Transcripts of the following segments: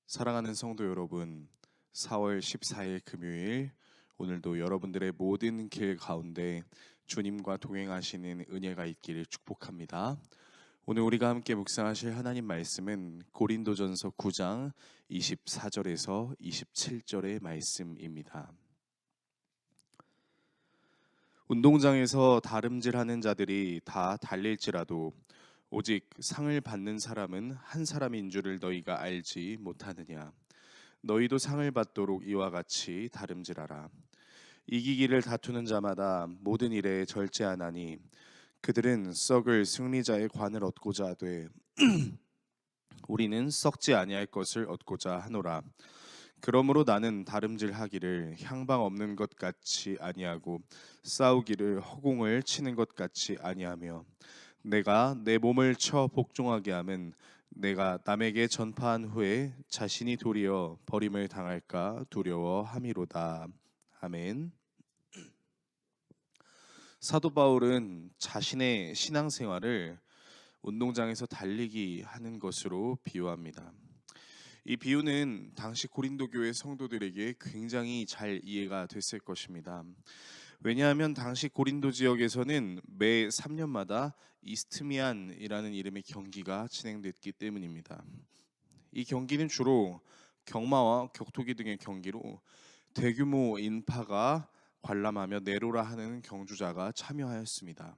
사랑하는 성도 여러분, 4월 14일 금요일, 오늘도 여러분들의 모든 길 가운데 주님과 동행하시는 은혜가 있기를 축복합니다. 오늘 우리가 함께 묵상하실 하나님 말씀은 고린도전서 9장 24절에서 27절의 말씀입니다. 운동장에서 다름질하는 자들이 다 달릴지라도 오직 상을 받는 사람은 한 사람인 줄을 너희가 알지 못하느냐. 너희도 상을 받도록 이와 같이 다름질하라. 이기기를 다투는 자마다 모든 일에 절제하나니 그들은 썩을 승리자의 관을 얻고자 하되 우리는 썩지 아니할 것을 얻고자 하노라. 그러므로 나는 다름질하기를 향방 없는 것 같이 아니하고 싸우기를 허공을 치는 것 같이 아니하며 내가 내 몸을 쳐 복종하게 함은 내가 남에게 전파한 후에 자신이 도리어 버림을 당할까 두려워함이로다. 아멘. 사도 바울은 자신의 신앙생활을 운동장에서 달리기 하는 것으로 비유합니다. 이 비유는 당시 고린도 교회 성도들에게 굉장히 잘 이해가 됐을 것입니다. 왜냐하면 당시 고린도 지역에서는 매 3년마다 이스트미안이라는 이름의 경기가 진행됐기 때문입니다. 이 경기는 주로 경마와 격투기 등의 경기로 대규모 인파가 관람하며 내로라 하는 경주자가 참여하였습니다.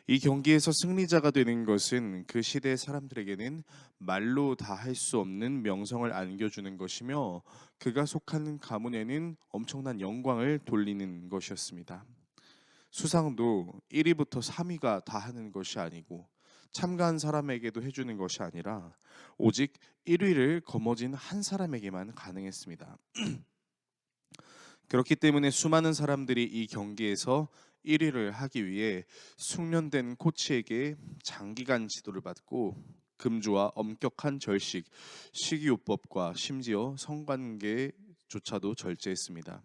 이 경기에서 승리자가 되는 것은 그 시대 사람들에게는 말로 다 할 수 없는 명성을 안겨주는 것이며 그가 속하는 가문에는 엄청난 영광을 돌리는 것이었습니다. 수상도 1위부터 3위가 다 하는 것이 아니고 참가한 사람에게도 해주는 것이 아니라 오직 1위를 거머쥔 한 사람에게만 가능했습니다. 그렇기 때문에 수많은 사람들이 이 경기에서 1위를 하기 위해 숙련된 코치에게 장기간 지도를 받고 금주와 엄격한 절식, 식이요법과 심지어 성관계조차도 절제했습니다.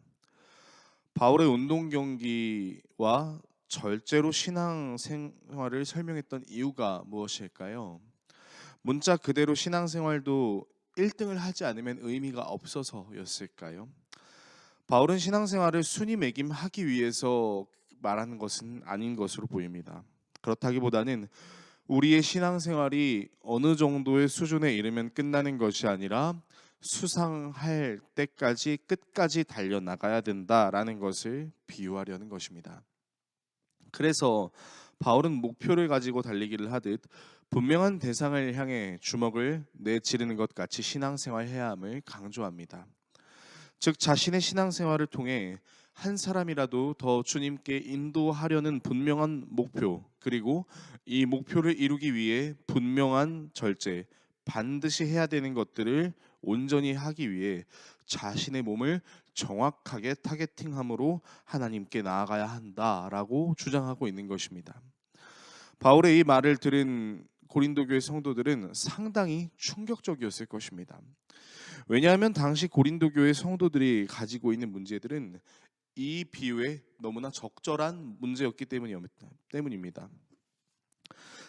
바울의 운동 경기와 절제로 신앙 생활을 설명했던 이유가 무엇일까요? 문자 그대로 신앙 생활도 1등을 하지 않으면 의미가 없어서였을까요? 바울은 신앙생활을 순위매김하기 위해서 말하는 것은 아닌 것으로 보입니다. 그렇다기보다는 우리의 신앙생활이 어느 정도의 수준에 이르면 끝나는 것이 아니라 수상할 때까지 끝까지 달려나가야 된다라는 것을 비유하려는 것입니다. 그래서 바울은 목표를 가지고 달리기를 하듯 분명한 대상을 향해 주먹을 내지르는 것 같이 신앙생활해야 함을 강조합니다. 즉 자신의 신앙생활을 통해 한 사람이라도 더 주님께 인도하려는 분명한 목표, 그리고 이 목표를 이루기 위해 분명한 절제, 반드시 해야 되는 것들을 온전히 하기 위해 자신의 몸을 정확하게 타겟팅함으로 하나님께 나아가야 한다라고 주장하고 있는 것입니다. 바울의 이 말을 들은 고린도 교회 성도들은 상당히 충격적이었을 것입니다. 왜냐하면 당시 고린도 교회 성도들이 가지고 있는 문제들은 이 비유에 너무나 적절한 문제였기 때문입니다.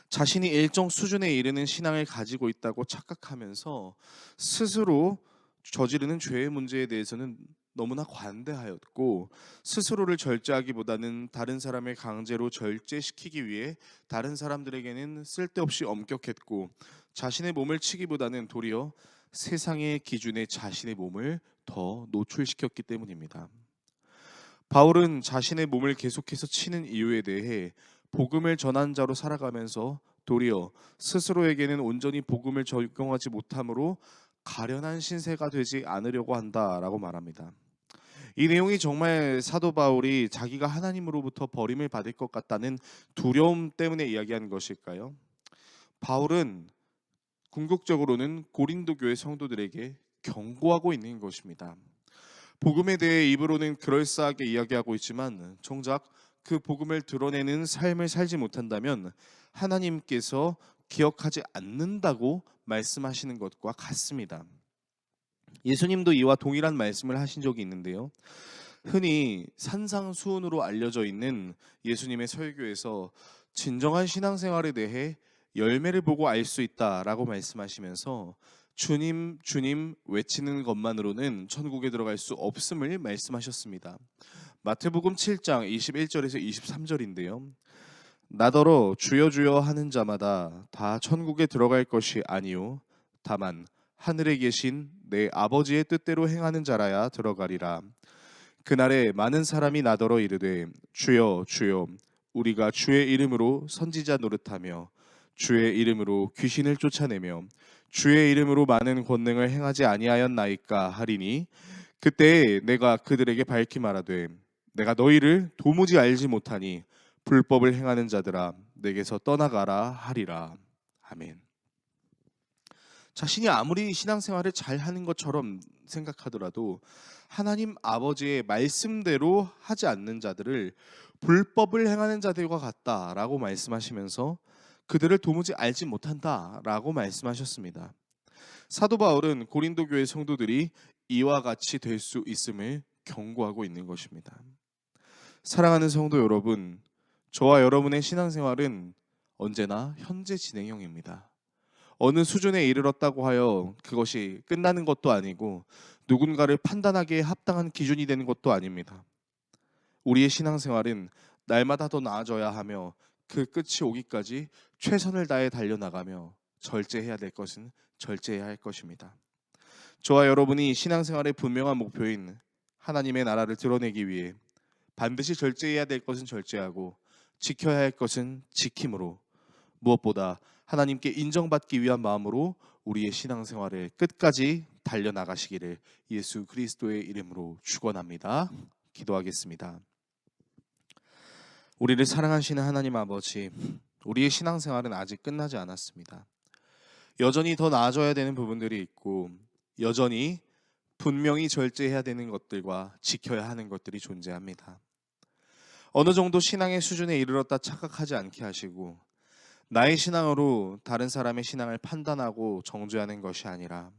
자신이 일정 수준에 이르는 신앙을 가지고 있다고 착각하면서 스스로 저지르는 죄의 문제에 대해서는 너무나 관대하였고, 스스로를 절제하기보다는 다른 사람을 강제로 절제시키기 위해 다른 사람들에게는 쓸데없이 엄격했고, 자신의 몸을 치기보다는 도리어 세상의 기준에 자신의 몸을 더 노출시켰기 때문입니다. 바울은 자신의 몸을 계속해서 치는 이유에 대해 복음을 전한 자로 살아가면서 도리어 스스로에게는 온전히 복음을 적용하지 못함으로 가련한 신세가 되지 않으려고 한다라고 말합니다. 이 내용이 정말 사도 바울이 자기가 하나님으로부터 버림을 받을 것 같다는 두려움 때문에 이야기하는 것일까요? 바울은 궁극적으로는 고린도 교회 성도들에게 경고하고 있는 것입니다. 복음에 대해 입으로는 그럴싸하게 이야기하고 있지만 정작 그 복음을 드러내는 삶을 살지 못한다면 하나님께서 기억하지 않는다고 말씀하시는 것과 같습니다. 예수님도 이와 동일한 말씀을 하신 적이 있는데요. 흔히 산상수훈으로 알려져 있는 예수님의 설교에서 진정한 신앙생활에 대해 열매를 보고 알 수 있다라고 말씀하시면서 주님 주님 외치는 것만으로는 천국에 들어갈 수 없음을 말씀하셨습니다. 마태복음 7장 21절에서 23절인데요. 나더러 주여 주여 하는 자마다 다 천국에 들어갈 것이 아니요 다만 하늘에 계신 내 아버지의 뜻대로 행하는 자라야 들어가리라. 그날에 많은 사람이 나더러 이르되 주여 주여 우리가 주의 이름으로 선지자 노릇하며 주의 이름으로 귀신을 쫓아내며 주의 이름으로 많은 권능을 행하지 아니하였나이까 하리니 그때에 내가 그들에게 밝히 말하되 내가 너희를 도무지 알지 못하니 불법을 행하는 자들아 내게서 떠나가라 하리라. 아멘. 자신이 아무리 신앙생활을 잘 하는 것처럼 생각하더라도 하나님 아버지의 말씀대로 하지 않는 자들을 불법을 행하는 자들과 같다라고 말씀하시면서 그들을 도무지 알지 못한다라고 말씀하셨습니다. 사도 바울은 고린도 교회 성도들이 이와 같이 될 수 있음을 경고하고 있는 것입니다. 사랑하는 성도 여러분, 저와 여러분의 신앙생활은 언제나 현재 진행형입니다. 어느 수준에 이르렀다고 하여 그것이 끝나는 것도 아니고 누군가를 판단하기에 합당한 기준이 되는 것도 아닙니다. 우리의 신앙생활은 날마다 더 나아져야 하며 그 끝이 오기까지 최선을 다해 달려나가며 절제해야 될 것은 절제해야 할 것입니다. 저와 여러분이 신앙생활의 분명한 목표인 하나님의 나라를 드러내기 위해 반드시 절제해야 될 것은 절제하고 지켜야 할 것은 지킴으로 무엇보다 하나님께 인정받기 위한 마음으로 우리의 신앙생활을 끝까지 달려나가시기를 예수 그리스도의 이름으로 축원합니다. 기도하겠습니다. 우리를 사랑하시는 하나님 아버지, 우리의 신앙생활은 아직 끝나지 않았습니다. 여전히 더 나아져야 되는 부분들이 있고 여전히 분명히 절제해야 되는 것들과 지켜야 하는 것들이 존재합니다. 어느 정도 신앙의 수준에 이르렀다 착각하지 않게 하시고 나의 신앙으로 다른 사람의 신앙을 판단하고 정죄하는 것이 아니라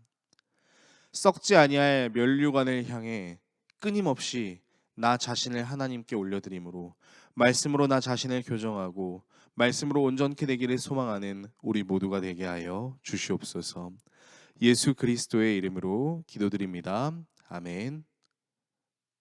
썩지 아니할 면류관을 향해 끊임없이 나 자신을 하나님께 올려드림으로 말씀으로 나 자신을 교정하고 말씀으로 온전케 되기를 소망하는 우리 모두가 되게 하여 주시옵소서. 예수 그리스도의 이름으로 기도드립니다. 아멘.